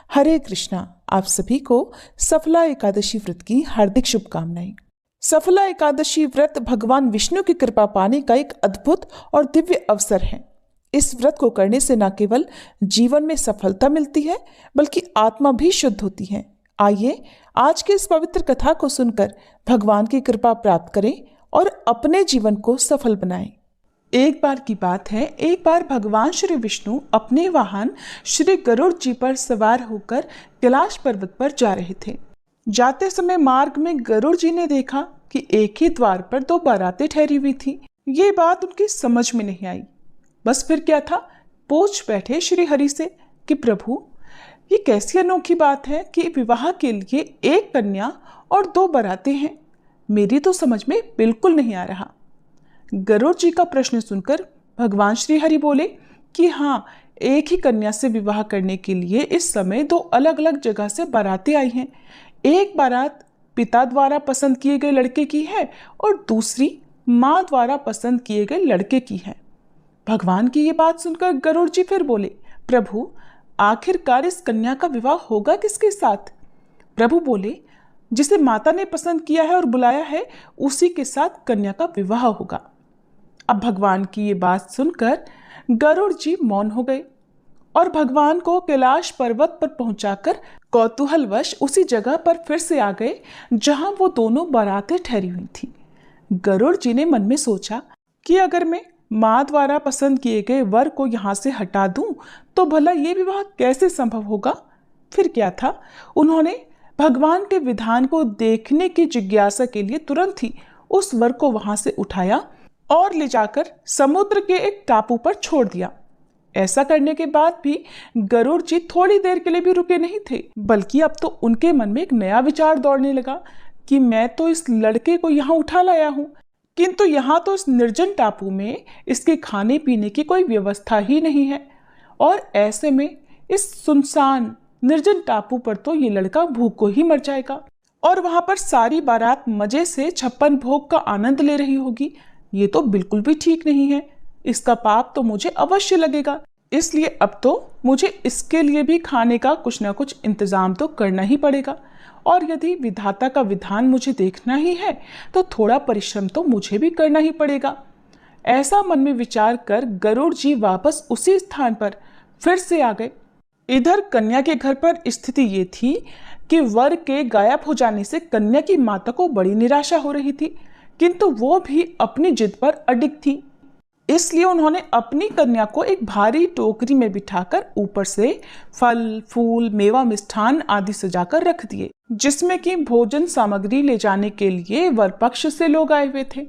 हरे कृष्णा। आप सभी को सफला एकादशी व्रत की हार्दिक शुभकामनाएं। सफला एकादशी व्रत भगवान विष्णु की कृपा पाने का एक अद्भुत और दिव्य अवसर है। इस व्रत को करने से न केवल जीवन में सफलता मिलती है बल्कि आत्मा भी शुद्ध होती है। आइए आज की इस पवित्र कथा को सुनकर भगवान की कृपा प्राप्त करें और अपने जीवन को सफल बनाएं। एक बार की बात है, एक बार भगवान श्री विष्णु अपने वाहन श्री गरुड़ जी पर सवार होकर कैलाश पर्वत पर जा रहे थे। जाते समय मार्ग में गरुड़ जी ने देखा कि एक ही द्वार पर दो बारातें ठहरी हुई थी। ये बात उनकी समझ में नहीं आई। बस फिर क्या था, पूछ बैठे श्री हरि से कि प्रभु, ये कैसी अनोखी बात है कि विवाह के लिए एक कन्या और दो बारातें हैं। मेरी तो समझ में बिल्कुल नहीं आ रहा। गरुड़ जी का प्रश्न सुनकर भगवान श्री हरि बोले कि हाँ, एक ही कन्या से विवाह करने के लिए इस समय दो अलग अलग जगह से बारातें आई हैं। एक बारात पिता द्वारा पसंद किए गए लड़के की है और दूसरी माँ द्वारा पसंद किए गए लड़के की है। भगवान की ये बात सुनकर गरुड़ जी फिर बोले, प्रभु, आखिरकार इस कन्या का विवाह होगा किसके साथ? प्रभु बोले, जिसे माता ने पसंद किया है और बुलाया है उसी के साथ कन्या का विवाह होगा। अब भगवान की ये बात सुनकर गरुड़ जी मौन हो गए और भगवान को कैलाश पर्वत पर पहुंचाकर कौतूहलवश उसी जगह पर फिर से आ गए जहां वो दोनों बारातें ठहरी हुई थी। गरुड़ जी ने मन में सोचा कि अगर मैं माँ द्वारा पसंद किए गए वर को यहाँ से हटा दूं तो भला ये विवाह कैसे संभव होगा। फिर क्या था, उन्होंने भगवान के विधान को देखने की जिज्ञासा के लिए तुरंत ही उस वर को वहां से उठाया और ले जाकर समुद्र के एक टापू पर छोड़ दिया। ऐसा करने के बाद भी गरुड़ जी थोड़ी देर के लिए भी रुके नहीं थे, बल्कि अब तो उनके मन में एक नया विचार दौड़ने लगा कि मैं तो इस लड़के को यहाँ उठा लाया हूँ, किंतु यहाँ तो इस निर्जन टापू में इसके खाने पीने की कोई व्यवस्था ही नहीं है और ऐसे में इस सुनसान निर्जन टापू पर तो ये लड़का भूख को ही मर जाएगा और वहां पर सारी बारात मजे से 56 भोग का आनंद ले रही होगी। ये तो बिल्कुल भी ठीक नहीं है। इसका पाप तो मुझे अवश्य लगेगा। इसलिए अब तो मुझे इसके लिए भी खाने का कुछ ना कुछ इंतजाम तो करना ही पड़ेगा और यदि विधाता का विधान मुझे देखना ही है तो थोड़ा परिश्रम तो मुझे भी करना ही पड़ेगा। ऐसा मन में विचार कर गरुड़ जी वापस उसी स्थान पर फिर से आ गए। इधर कन्या के घर पर स्थिति ये थी कि वर के गायब हो जाने से कन्या की माता को बड़ी निराशा हो रही थी, किंतु वो भी अपनी जिद पर अडिग थी। इसलिए उन्होंने अपनी कन्या को एक भारी टोकरी में बिठाकर ऊपर से फल फूल मेवा मिष्ठान आदि सजाकर रख दिए, जिसमें कि भोजन सामग्री ले जाने के लिए वर पक्ष से लोग आए हुए थे।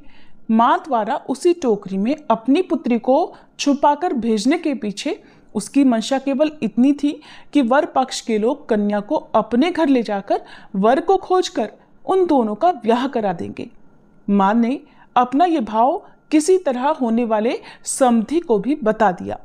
माँ द्वारा उसी टोकरी में अपनी पुत्री को छुपाकर भेजने के पीछे उसकी मंशा केवल इतनी थी कि वर पक्ष के लोग कन्या को अपने घर ले जाकर वर को खोजकर उन दोनों का ब्याह करा देंगे। माँ ने अपना ये भाव किसी तरह होने वाले समधी को भी बता दिया।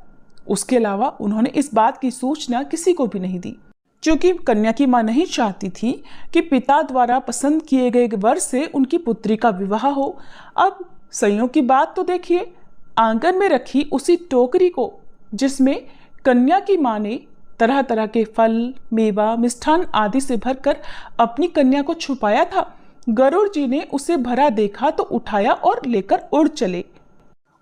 उसके अलावा उन्होंने इस बात की सूचना किसी को भी नहीं दी, क्योंकि कन्या की माँ नहीं चाहती थी कि पिता द्वारा पसंद किए गए वर से उनकी पुत्री का विवाह हो। अब संयोग की बात तो देखिए, आंगन में रखी उसी टोकरी को जिसमें कन्या की माँ ने तरह तरह के फल मेवा मिष्ठान आदि से भरकर अपनी कन्या को छुपाया था, गरुड़ जी ने उसे भरा देखा तो उठाया और लेकर उड़ चले।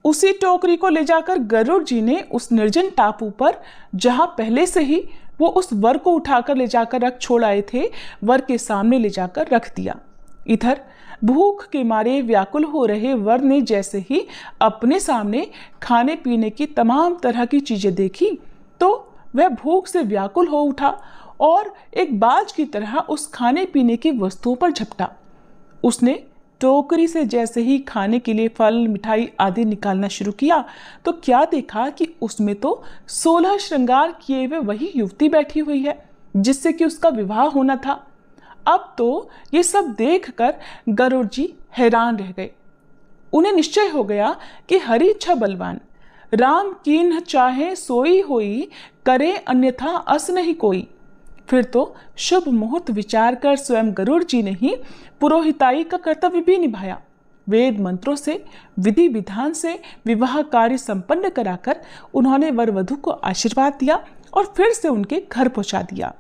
उसी टोकरी को ले जाकर गरुड़ जी ने उस निर्जन टापू पर, जहां पहले से ही वो उस वर को उठाकर ले जाकर रख छोड़ आए थे, वर के सामने ले जाकर रख दिया। इधर भूख के मारे व्याकुल हो रहे वर ने जैसे ही अपने सामने खाने पीने की तमाम तरह की चीजें देखी तो वह भूख से व्याकुल हो उठा और एक बाज की तरह उस खाने पीने की वस्तुओं पर झपटा। उसने टोकरी से जैसे ही खाने के लिए फल मिठाई आदि निकालना शुरू किया तो क्या देखा कि उसमें तो 16 श्रृंगार किए हुए वही युवती बैठी हुई है जिससे कि उसका विवाह होना था। अब तो ये सब देखकर गरुड़ जी हैरान रह गए। उन्हें निश्चय हो गया कि हरि इच्छा बलवान, राम कीन्ह चाहे सोई होई, करे अन्यथा अस नहीं कोई। फिर तो शुभ मुहूर्त विचार कर स्वयं गरुड़ जी ने ही पुरोहिताई का कर्तव्य भी निभाया। वेद मंत्रों से विधि विधान से विवाह कार्य संपन्न कराकर उन्होंने वर वधू को आशीर्वाद दिया और फिर से उनके घर पहुंचा दिया।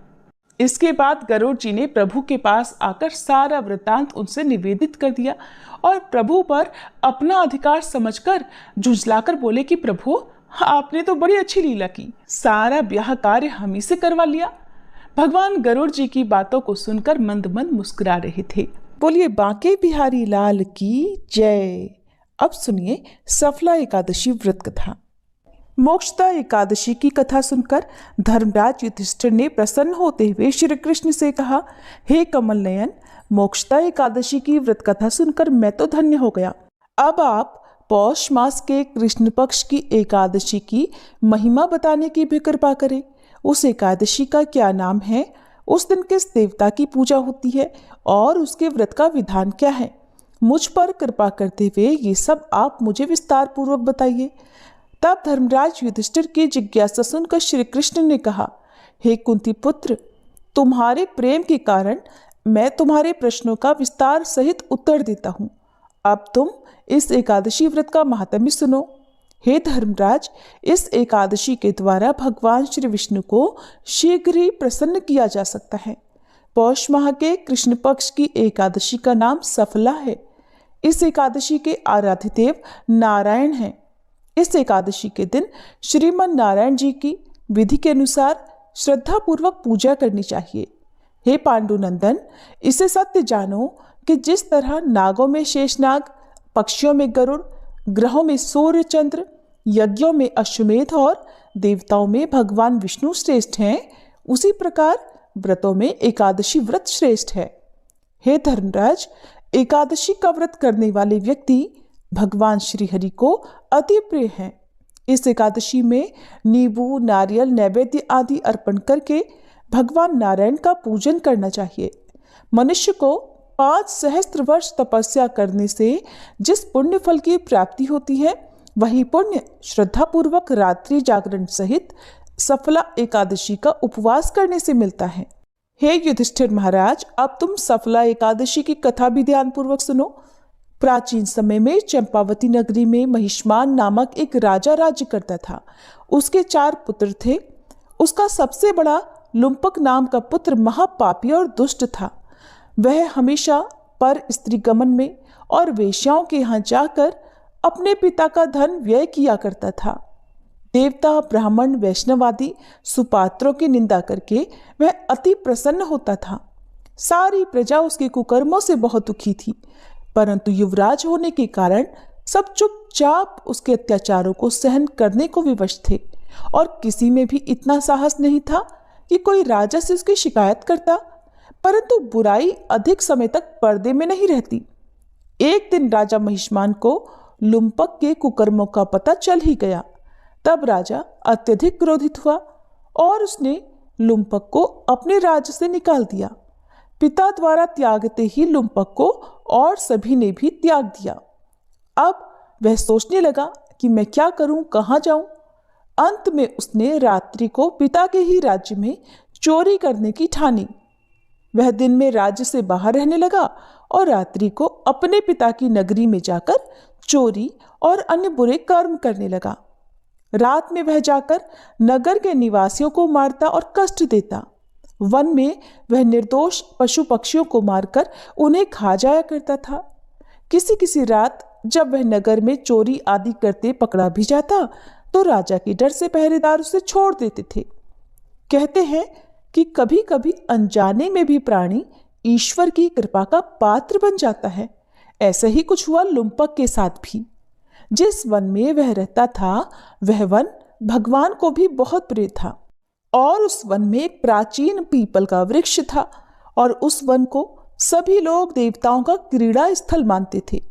इसके बाद गरुड़ जी ने प्रभु के पास आकर सारा वृत्तांत उनसे निवेदित कर दिया और प्रभु पर अपना अधिकार समझकर झुंझलाकर बोले कि प्रभु, आपने तो बड़ी अच्छी लीला की, सारा ब्याह कार्य हम ही से करवा लिया। भगवान गरुड़ जी की बातों को सुनकर मंद मंद मुस्कुरा रहे थे। बोलिए बांके बिहारी लाल की जय। अब सुनिए सफला एकादशी व्रत कथा। मोक्षदा एकादशी की कथा सुनकर धर्मराज युधिष्ठिर ने प्रसन्न होते हुए श्री कृष्ण से कहा, हे कमल नयन, मोक्षदा एकादशी की व्रत कथा सुनकर मैं तो धन्य हो गया। अब आप पौष मास के कृष्ण पक्ष की एकादशी की महिमा बताने की भी कृपा करें। उस एकादशी का क्या नाम है, उस दिन किस देवता की पूजा होती है और उसके व्रत का विधान क्या है? मुझ पर कृपा करते हुए ये सब आप मुझे विस्तार पूर्वक बताइए। तब धर्मराज युधिष्ठिर की जिज्ञासा सुनकर श्री कृष्ण ने कहा, हे कुंती पुत्र, तुम्हारे प्रेम के कारण मैं तुम्हारे प्रश्नों का विस्तार सहित उत्तर देता हूँ। अब तुम इस एकादशी व्रत का महात्म्य सुनो। हे धर्मराज, इस एकादशी के द्वारा भगवान श्री विष्णु को शीघ्र ही प्रसन्न किया जा सकता है। पौष माह के कृष्ण पक्ष की एकादशी का नाम सफला है। इस एकादशी के आराध्य देव नारायण हैं। इस एकादशी के दिन श्रीमन नारायण जी की विधि के अनुसार श्रद्धा पूर्वक पूजा करनी चाहिए। हे पांडुनंदन, इसे सत्य जानो कि जिस तरह नागों में शेषनाग, पक्षियों में गरुड़, ग्रहों में सूर्य चंद्र, यज्ञों में अश्वमेध और देवताओं में भगवान विष्णु श्रेष्ठ हैं, उसी प्रकार व्रतों में एकादशी व्रत श्रेष्ठ है। हे धर्मराज, एकादशी का व्रत करने वाले व्यक्ति भगवान श्री हरि को अति प्रिय हैं। इस एकादशी में नींबू, नारियल, नैवेद्य आदि अर्पण करके भगवान नारायण का पूजन करना चाहिए। मनुष्य को 5 सहस्त्र वर्ष तपस्या करने से जिस पुण्य फल की प्राप्ति होती है, वही पुण्य श्रद्धा पूर्वक रात्रि जागरण सहित सफला एकादशी का उपवास करने से मिलता है। हे युधिष्ठिर महाराज, अब तुम सफला एकादशी की कथा भी ध्यान पूर्वक सुनो। प्राचीन समय में चंपावती नगरी में महिष्मान नामक एक राजा राज्य करता था। उसके 4 पुत्र थे। उसका सबसे बड़ा लुम्पक नाम का पुत्र महापापी और दुष्ट था। वह हमेशा पर स्त्री गमन में और वेश्याओं के यहाँ जाकर अपने पिता का धन व्यय किया करता था। देवता, ब्राह्मण, वैष्णवादी सुपात्रों की निंदा करके वह अति प्रसन्न होता था। सारी प्रजा उसके कुकर्मों से बहुत दुखी थी, परंतु युवराज होने के कारण सब चुपचाप उसके अत्याचारों को सहन करने को विवश थे और किसी में भी इतना साहस नहीं था कि कोई राजा से उसकी शिकायत करता। परंतु बुराई अधिक समय तक पर्दे में नहीं रहती। एक दिन राजा महिष्मान को लुम्पक के कुकर्मों का पता चल ही गया। तब राजा अत्यधिक क्रोधित हुआ और उसने लुम्पक को अपने राज्य से निकाल दिया। पिता द्वारा त्यागते ही लुम्पक को और सभी ने भी त्याग दिया। अब वह सोचने लगा कि मैं क्या करूं, कहां जाऊं। अंत में उसने रात्रि को पिता के ही राज्य में चोरी करने की ठानी। वह दिन में राज्य से बाहर रहने लगा और रात्रि को अपने पिता की नगरी में जाकर चोरी और अन्य बुरे कर्म करने लगा। रात में वह जाकर नगर के निवासियों को मारता और कष्ट देता। वन में वह निर्दोष पशु पक्षियों को मारकर उन्हें खा जाया करता था। किसी किसी रात जब वह नगर में चोरी आदि करते पकड़ा भी जाता तो राजा के डर से पहरेदार उसे छोड़ देते थे। कहते हैं कि कभी कभी अनजाने में भी प्राणी ईश्वर की कृपा का पात्र बन जाता है। ऐसा ही कुछ हुआ लुम्पक के साथ भी। जिस वन में वह रहता था वह वन भगवान को भी बहुत प्रिय था और उस वन में एक प्राचीन पीपल का वृक्ष था और उस वन को सभी लोग देवताओं का क्रीड़ा स्थल मानते थे।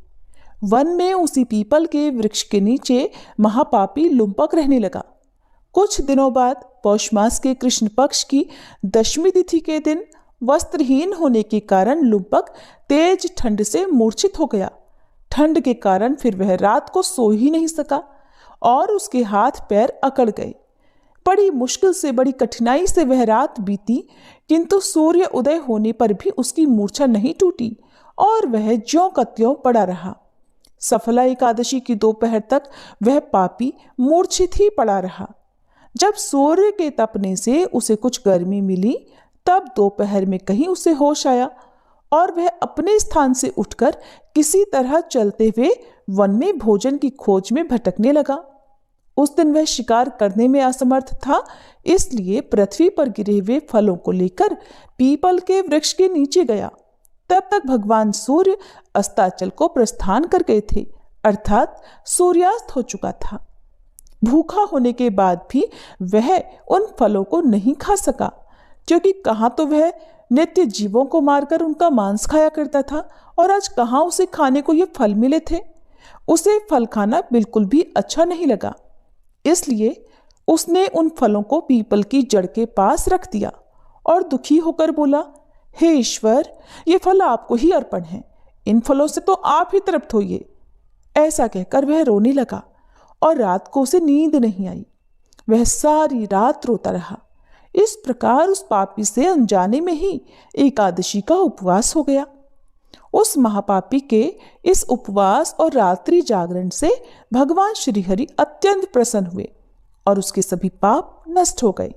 वन में उसी पीपल के वृक्ष के नीचे महापापी लुम्पक रहने लगा। कुछ दिनों बाद पौष मास के कृष्ण पक्ष की 10वीं तिथि के दिन वस्त्रहीन होने के कारण लुम्पक तेज ठंड से मूर्छित हो गया। ठंड के कारण फिर वह रात को सो ही नहीं सका और उसके हाथ पैर अकड़ गए। बड़ी मुश्किल से, बड़ी कठिनाई से वह रात बीती, किंतु सूर्य उदय होने पर भी उसकी मूर्छा नहीं टूटी और वह ज्यों का त्यों पड़ा रहा। सफला एकादशी की दोपहर तक वह पापी मूर्छित ही पड़ा रहा। जब सूर्य के तपने से उसे कुछ गर्मी मिली तब दोपहर में कहीं उसे होश आया और वह अपने स्थान से उठकर किसी तरह चलते हुए वन में भोजन की खोज में भटकने लगा। उस दिन वह शिकार करने में असमर्थ था, इसलिए पृथ्वी पर गिरे हुए फलों को लेकर पीपल के वृक्ष के नीचे गया। तब तक भगवान सूर्य अस्ताचल को प्रस्थान कर गए थे, अर्थात सूर्यास्त हो चुका था। भूखा होने के बाद भी वह उन फलों को नहीं खा सका, क्योंकि कहाँ तो वह नित्य जीवों को मारकर उनका मांस खाया करता था और आज कहाँ उसे खाने को ये फल मिले थे। उसे फल खाना बिल्कुल भी अच्छा नहीं लगा, इसलिए उसने उन फलों को पीपल की जड़ के पास रख दिया और दुखी होकर बोला, हे ईश्वर, ये फल आपको ही अर्पण है, इन फलों से तो आप ही तृप्त होइए। ऐसा कहकर वह रोने लगा और रात को उसे नींद नहीं आई। वह सारी रात रोता रहा। इस प्रकार उस पापी से अनजाने में ही एकादशी का उपवास हो गया। उस महापापी के इस उपवास और रात्रि जागरण से भगवान श्रीहरि अत्यंत प्रसन्न हुए और उसके सभी पाप नष्ट हो गए।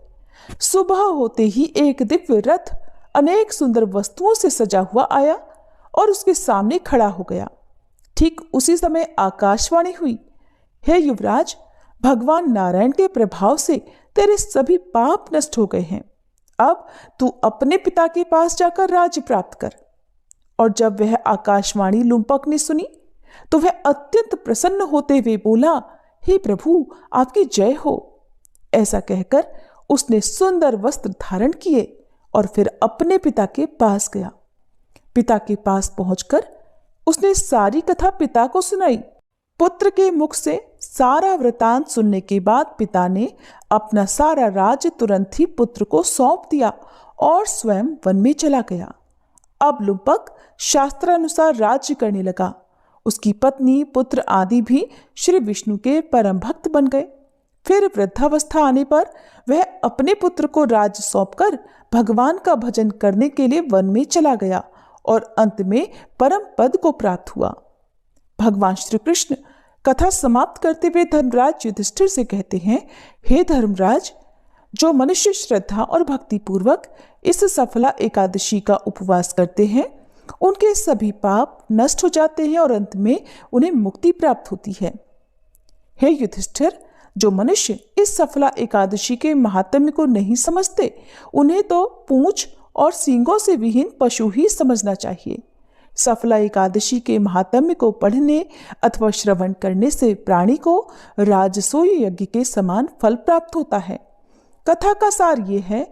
सुबह होते ही एक दिव्य रथ अनेक सुंदर वस्तुओं से सजा हुआ आया और उसके सामने खड़ा हो गया। ठीक उसी समय आकाशवाणी हुई, हे युवराज, भगवान नारायण के प्रभाव से तेरे सभी पाप नष्ट हो गए हैं। अब तू अपने पिता के पास जाकर राज्य प्राप्त कर। और जब वह आकाशवाणी लुम्पक ने सुनी तो वह अत्यंत प्रसन्न होते हुए बोला, हे प्रभु, आपकी जय हो। ऐसा कहकर उसने सुंदर वस्त्र धारण किए और फिर अपने पिता के पास गया। पिता के पास पहुंचकर उसने सारी कथा पिता को सुनाई। पुत्र के मुख से सारा वृतांत सुनने के बाद पिता ने अपना सारा राज्य तुरंत ही पुत्र को सौंप दिया और स्वयं वन में चला गया। अब लुम्पक शास्त्रानुसार राज्य करने लगा। उसकी पत्नी, पुत्र आदि भी श्री विष्णु के परम भक्त बन गए। फिर वृद्धावस्था आने पर वह अपने पुत्र को राज्य सौंपकर भगवान का भजन करने के लिए वन में चला गया और अंत में परम पद को प्राप्त हुआ। भगवान श्री कृष्ण कथा समाप्त करते हुए धर्मराज युधिष्ठिर से कहते हैं, हे धर्मराज, जो मनुष्य श्रद्धा और भक्ति पूर्वक इस सफला एकादशी का उपवास करते हैं, उनके सभी पाप नष्ट हो जाते हैं और अंत में उन्हें मुक्ति प्राप्त होती है। हे युधिष्ठिर, जो मनुष्य इस सफला एकादशी के महात्म्य को नहीं समझते, उन्हें तो पूंछ और सींगों से विहीन पशु ही समझना चाहिए। सफला एकादशी के महात्म्य को पढ़ने अथवा श्रवण करने से प्राणी को राजसूय यज्ञ के समान फल प्राप्त होता है। कथा का सार ये है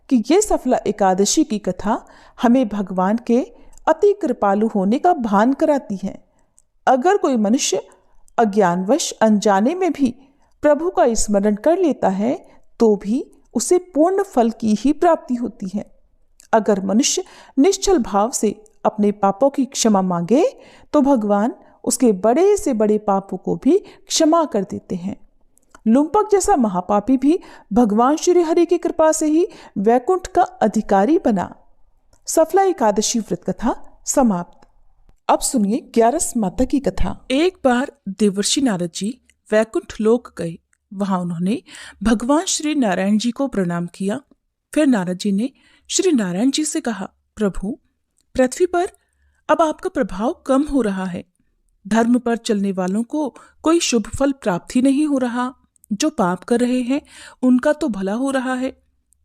कि ये सफला एकादशी की कथा हमें भगवान के अति कृपालु होने का भान कराती है। अगर कोई मनुष्य अज्ञानवश अनजाने में भी प्रभु का स्मरण कर लेता है तो भी उसे पूर्ण फल की ही प्राप्ति होती है। अगर मनुष्य निश्चल भाव से अपने पापों की क्षमा मांगे तो भगवान उसके बड़े से बड़े पापों को भी क्षमा कर देते हैं। लुम्पक जैसा महापापी भी भगवान श्री हरि की कृपा से ही वैकुंठ का अधिकारी बना। सफला एकादशी व्रत कथा समाप्त। अब सुनिए 11 माता की कथा। एक बार देवर्षि नारद जी वैकुंठ लोक गए। वहां उन्होंने भगवान श्री नारायण जी को प्रणाम किया। फिर नारद जी ने श्री नारायण जी से कहा, प्रभु, पृथ्वी पर अब आपका प्रभाव कम हो रहा है। धर्म पर चलने वालों को कोई शुभ फल प्राप्त ही नहीं हो रहा। जो पाप कर रहे हैं उनका तो भला हो रहा है।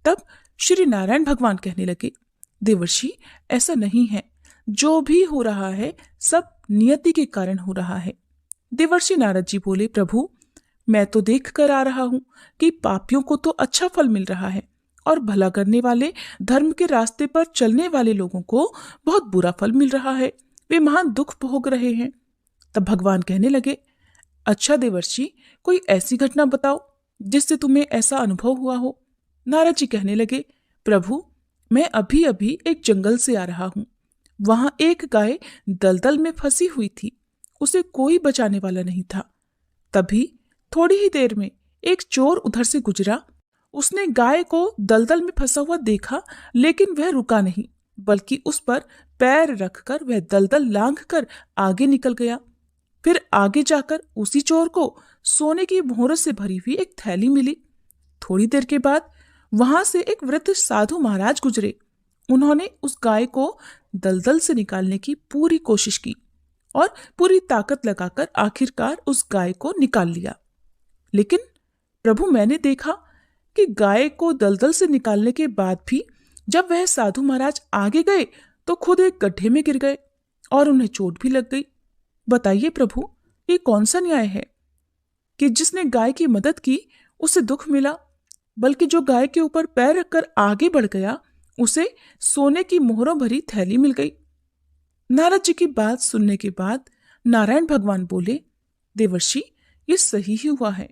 तब श्री नारायण भगवान कहने लगे, देवर्षि, ऐसा नहीं है। जो भी हो रहा है सब नियति के कारण हो रहा है। देवर्षि नारद जी बोले, प्रभु, मैं तो देख कर आ रहा हूं कि पापियों को तो अच्छा फल मिल रहा है और भला करने वाले, धर्म के रास्ते पर चलने वाले लोगों को बहुत बुरा फल मिल रहा है। वे महान दुख भोग रहे हैं। तब भगवान कहने लगे, अच्छा देवर्षि, कोई ऐसी घटना बताओ जिससे तुम्हें ऐसा अनुभव हुआ हो। नारद जी कहने लगे, प्रभु, मैं अभी अभी एक जंगल से आ रहा हूं। वहां एक गाय दलदल में फंसी हुई थी। उसे कोई बचाने वाला नहीं था। तभी थोड़ी ही देर में एक चोर उधर से गुजरा। उसने गाय को दलदल में फंसा हुआ देखा, लेकिन वह रुका नहीं, बल्कि उस पर पैर रखकर वह दलदल लांघकर आगे निकल गया। फिर आगे जाकर उसी चोर को सोने की मोहरों से भरी हुई एक थैली मिली। थोड़ी देर के बाद वहां से एक वृद्ध साधु महाराज गुजरे। उन्होंने उस गाय को दलदल से निकालने की पूरी कोशिश की और पूरी ताकत लगाकर आखिरकार उस गाय को निकाल लिया। लेकिन प्रभु, मैंने देखा कि गाय को दलदल से निकालने के बाद भी जब वह साधु महाराज आगे गए तो खुद एक गड्ढे में गिर गए और उन्हें चोट भी लग गई। बताइए प्रभु, ये कौन सा न्याय है कि जिसने गाय की मदद की उसे दुख मिला, बल्कि जो गाय के ऊपर पैर रखकर आगे बढ़ गया उसे सोने की मोहरों भरी थैली मिल गई। नारद जी की बात सुनने के बाद नारायण भगवान बोले, देवर्षि, ये सही ही हुआ है।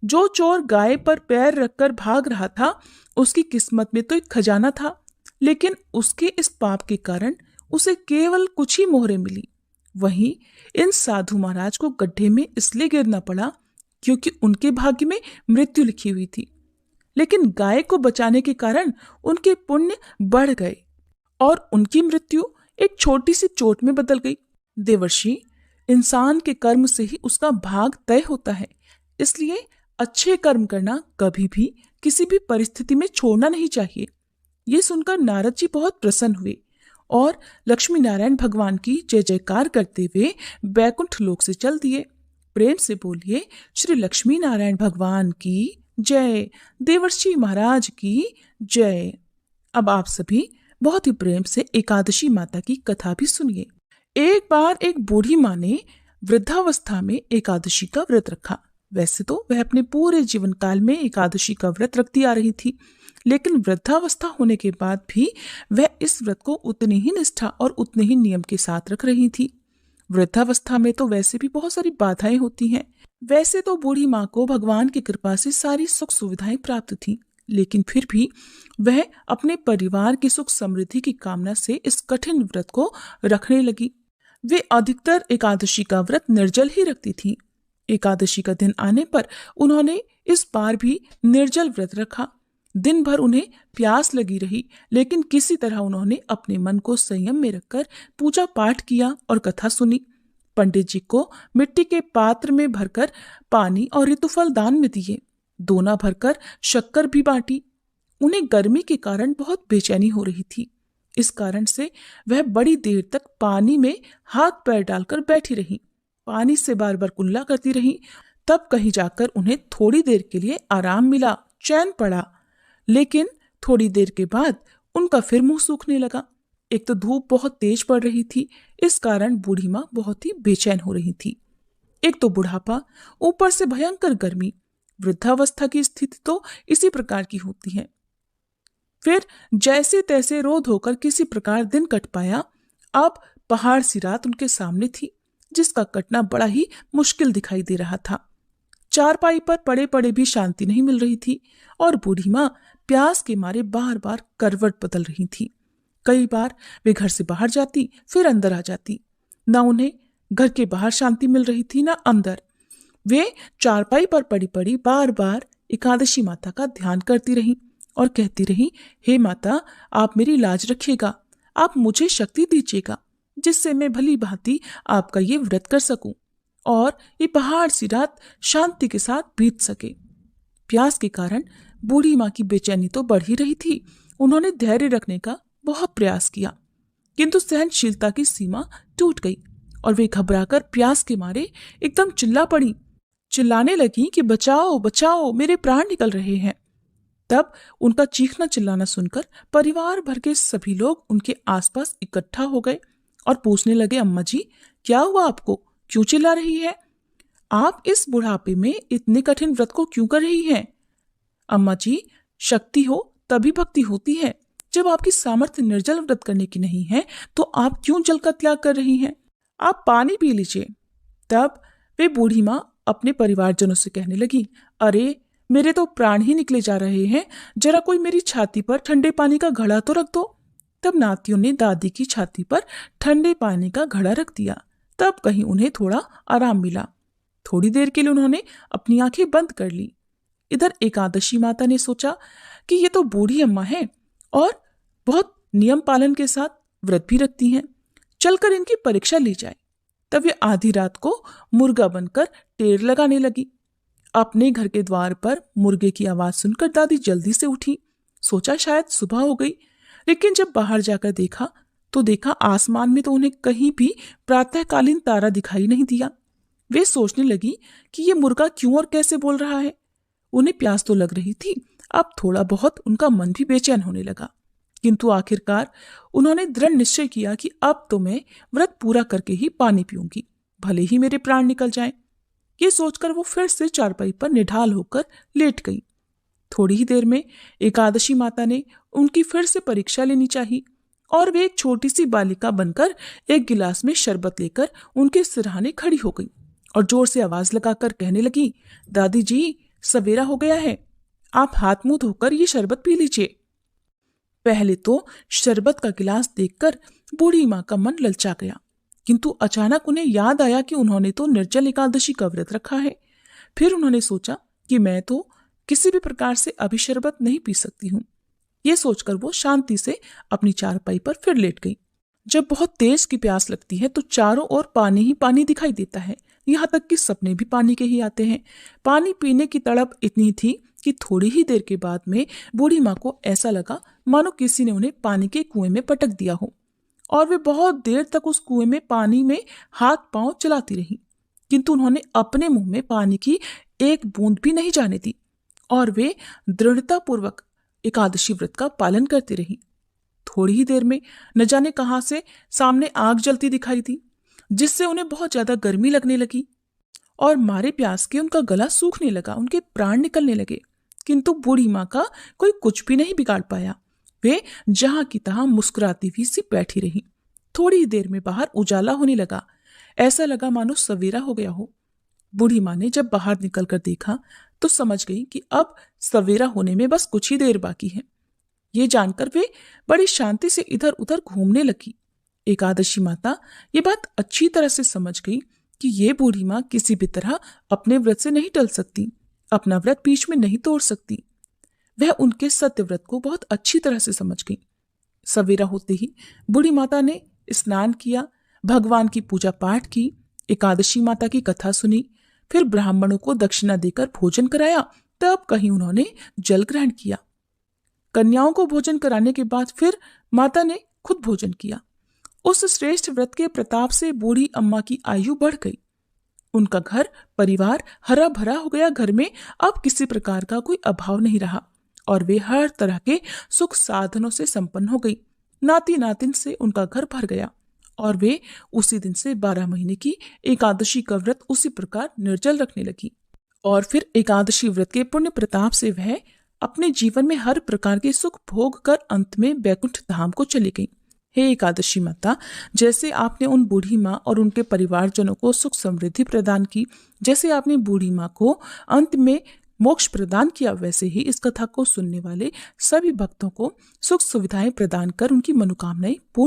जो चोर गाय पर पैर रखकर भाग रहा था उसकी किस्मत में तो एक खजाना था, लेकिन उसके इस पाप के कारण उसे केवल कुछ ही मोहरें मिली। वहीं इन साधु महाराज को गड्ढे में इसलिए गिरना पड़ा क्योंकि उनके भाग्य में मृत्यु लिखी हुई थी, लेकिन गाय को बचाने के कारण उनके पुण्य बढ़ गए और उनकी मृत्यु एक छोटी सी चोट में बदल गई। देवर्षि, इंसान के कर्म से ही उसका भाग तय होता है, इसलिए अच्छे कर्म करना कभी भी किसी भी परिस्थिति में छोड़ना नहीं चाहिए। ये सुनकर नारद जी बहुत प्रसन्न हुए और लक्ष्मी नारायण भगवान की जय जयकार करते हुए बैकुंठ लोक से चल दिए। प्रेम से बोलिए, श्री लक्ष्मी नारायण भगवान की जय, देवर्षि महाराज की जय। अब आप सभी बहुत ही प्रेम से एकादशी माता की कथा भी सुनिए। एक बार एक बूढ़ी माँ ने वृद्धावस्था में एकादशी का व्रत रखा। वैसे तो वह अपने पूरे जीवन काल में एकादशी का व्रत रखती आ रही थी, लेकिन वृद्धावस्था होने के बाद भी वह इस व्रत को उतनी ही निष्ठा और उतने ही नियम के साथ रख रही थी। वृद्धावस्था में तो वैसे भी बहुत सारी बाधाएं होती हैं। वैसे तो बूढ़ी माँ को भगवान की कृपा से सारी सुख सुविधाएं प्राप्त थी, लेकिन फिर भी वह अपने परिवार की सुख समृद्धि की कामना से इस कठिन व्रत को रखने लगी। वे अधिकतर एकादशी का व्रत निर्जल ही रखती थी। एकादशी का दिन आने पर उन्होंने इस बार भी निर्जल व्रत रखा। दिन भर उन्हें प्यास लगी रही, लेकिन किसी तरह उन्होंने अपने मन को संयम में रखकर पूजा पाठ किया और कथा सुनी। पंडित जी को मिट्टी के पात्र में भरकर पानी और ऋतुफल दान में दिए। दोना भरकर शक्कर भी बांटी। उन्हें गर्मी के कारण बहुत बेचैनी हो रही थी, इस कारण से वह बड़ी देर तक पानी में हाथ पैर डालकर बैठी रही, पानी से बार बार कुल्ला करती रही। तब कहीं जाकर उन्हें थोड़ी देर के लिए आराम मिला, चैन पड़ा, लेकिन थोड़ी देर के बाद उनका फिर मुंह सूखने लगा। एक तो धूप बहुत तेज पड़ रही थी, इस कारण बूढ़ी माँ बहुत ही बेचैन हो रही थी। एक तो बुढ़ापा, ऊपर से भयंकर गर्मी। वृद्धावस्था की स्थिति तो इसी प्रकार की होती है। फिर जैसे तैसे रो धोकर किसी प्रकार दिन कट पाया। अब पहाड़ सी रात उनके सामने थी, जिसका कटना बड़ा ही मुश्किल दिखाई दे रहा था। चारपाई पर पड़े पड़े भी शांति नहीं मिल रही थी और बूढ़ी माँ प्यास के मारे बार बार करवट बदल रही थी। कई बार वे घर से बाहर जाती, फिर अंदर आ जाती। न उन्हें घर के बाहर शांति मिल रही थी, न अंदर। वे चारपाई पर पड़ी पड़ी बार बार एकादशी माता का ध्यान करती रही और कहती रही, हे माता, आप मेरी लाज रखिएगा, आप मुझे शक्ति दीजिएगा, जिससे मैं भली भांति आपका ये व्रत कर सकूं और ये पहाड़ सी रात शांति के साथ बीत सके। प्यास के कारण बूढ़ी माँ की बेचैनी तो बढ़ ही रही थी। उन्होंने धैर्य रखने का बहुत प्रयास किया, किंतु सहनशीलता की सीमा टूट गई और वे घबराकर प्यास के मारे एकदम चिल्ला पड़ी, चिल्लाने लगी कि बचाओ बचाओ, मेरे प्राण निकल रहे हैं। तब उनका चीखना चिल्लाना सुनकर परिवार भर के सभी लोग उनके आसपास इकट्ठा हो गए और पूछने लगे, अम्मा जी, क्या हुआ आपको, क्यों चिल्ला रही है? आप इस बुढ़ापे में इतने कठिन व्रत को क्यों कर रही हैं? अम्मा जी, शक्ति हो तभी भक्ति होती है। जब आपकी सामर्थ्य निर्जल व्रत करने की नहीं है तो आप क्यों जल का त्याग कर रही हैं? आप पानी पी लीजिए। तब वे बूढ़ी माँ अपने परिवारजनों से कहने लगी, अरे मेरे तो प्राण ही निकले जा रहे हैं, जरा कोई मेरी छाती पर ठंडे पानी का घड़ा तो रख दो। तब नातियों ने दादी की छाती पर ठंडे पानी का घड़ा रख दिया। तब कहीं उन्हें थोड़ा आराम मिला। थोड़ी देर के लिए उन्होंने अपनी आंखें बंद कर ली। इधर एकादशी माता ने सोचा कि ये तो बूढ़ी अम्मा है और बहुत नियम पालन के साथ व्रत भी रखती हैं, चलकर इनकी परीक्षा ली जाए। तब वे आधी रात को मुर्गा बनकर टेर लगाने लगी। अपने घर के द्वार पर मुर्गे की आवाज सुनकर दादी जल्दी से उठी। सोचा शायद सुबह हो गई, लेकिन जब बाहर जाकर देखा तो देखा आसमान में तो उन्हें कहीं भी प्रातःकालीन तारा दिखाई नहीं दिया। वे सोचने लगी कि ये मुर्गा क्यों और कैसे बोल रहा है। उन्हें प्यास तो लग रही थी, अब थोड़ा बहुत उनका मन भी बेचैन होने लगा। किंतु आखिरकार उन्होंने दृढ़ निश्चय किया कि अब तो मैं व्रत पूरा करके ही पानी पीऊंगी, भले ही मेरे प्राण निकल जाएं। ये सोचकर वो फिर से चारपाई पर निढाल होकर लेट गई। थोड़ी ही देर में एकादशी माता ने उनकी फिर से परीक्षा लेनी चाहिए और वे एक छोटी सी बालिका बनकर एक गिलास में शरबत लेकर उनके सिरहाने खड़ी हो गई और जोर से आवाज लगाकर कहने लगी, दादी जी, सवेरा हो गया है, आप हाथ मुंह धोकर ये शरबत पी लीजिए। पहले तो शरबत का गिलास देखकर बूढ़ी माँ का मन ललचा गया, किंतु अचानक उन्हें याद आया कि उन्होंने तो निर्जल एकादशी का व्रत रखा है। फिर उन्होंने सोचा कि मैं तो किसी भी प्रकार से अभी शरबत नहीं पी सकती हूँ। ये सोचकर वो शांति से अपनी चारपाई पर फिर लेट गई। जब बहुत तेज की प्यास लगती है तो चारों ओर पानी ही पानी दिखाई देता है, यहाँ तक कि सपने भी पानी के ही आते हैं। पानी पीने की तड़प इतनी थी कि थोड़ी ही देर के बाद में बूढ़ी माँ को ऐसा लगा मानो किसी ने उन्हें पानी के कुएं में पटक दिया हो, और वे बहुत देर तक उस कुएं में पानी में हाथ पांव चलाती रही, किंतु उन्होंने अपने मुंह में पानी की एक बूंद भी नहीं जाने दी और वे दृढ़ता पूर्वक एकादशी व्रत का पालन करती रही। थोड़ी ही देर में न जाने कहां से सामने आग जलती दिखाई दी, जिससे उन्हें बहुत ज्यादा गर्मी लगने लगी और मारे प्यास के उनका गला सूखने लगा, उनके प्राण निकलने लगे। किंतु बूढ़ी माँ का कोई कुछ भी नहीं बिगाड़ पाया। वे जहां की तहां मुस्कुराती हुई सी बैठी रही। थोड़ी ही देर में बाहर उजाला होने लगा, ऐसा लगा मानो सवेरा हो गया हो। बूढ़ी माँ ने जब बाहर निकलकर देखा तो समझ गई कि अब सवेरा होने में बस कुछ ही देर बाकी है। ये जानकर वे बड़ी शांति से इधर उधर घूमने लगी। एकादशी माता ये बात अच्छी तरह से समझ गई कि ये बूढ़ी माँ किसी भी तरह अपने व्रत से नहीं टल सकती, अपना व्रत बीच में नहीं तोड़ सकती। वह उनके सत्य व्रत को बहुत अच्छी तरह से समझ गई। सवेरा होते ही बूढ़ी माता ने स्नान किया, भगवान की पूजा पाठ की, एकादशी माता की कथा सुनी, फिर ब्राह्मणों को दक्षिणा देकर भोजन कराया, तब कहीं उन्होंने जल ग्रहण किया। कन्याओं को भोजन कराने के बाद फिर माता ने खुद भोजन किया। उस श्रेष्ठ व्रत के प्रताप से बूढ़ी अम्मा की आयु बढ़ गई। उनका घर परिवार हरा भरा हो गया। घर में अब किसी प्रकार का कोई अभाव नहीं रहा और वे हर तरह के सुख साधनों से संपन्न हो गई। नाती नातिन से उनका घर भर गया और वे उसी दिन से 12 महीने की एकादशी का व्रत उसी प्रकार निर्जल रखने लगी। और फिर एकादशी व्रत के पुण्य प्रताप से वह अपने जीवन में हर प्रकार के सुख भोग कर अंत में बैकुंठ धाम को चली गई। हे एकादशी माता, जैसे आपने उन बूढ़ी माँ और उनके परिवारजनों को सुख समृद्धि प्रदान की, जैसे आपने बूढ़ी माँ को अंत में मोक्ष प्रदान किया, वैसे ही इस कथा को सुनने वाले सभी भक्तों को सुख सुविधाएं प्रदान कर उनकी मनोकामनाएं पूर्ण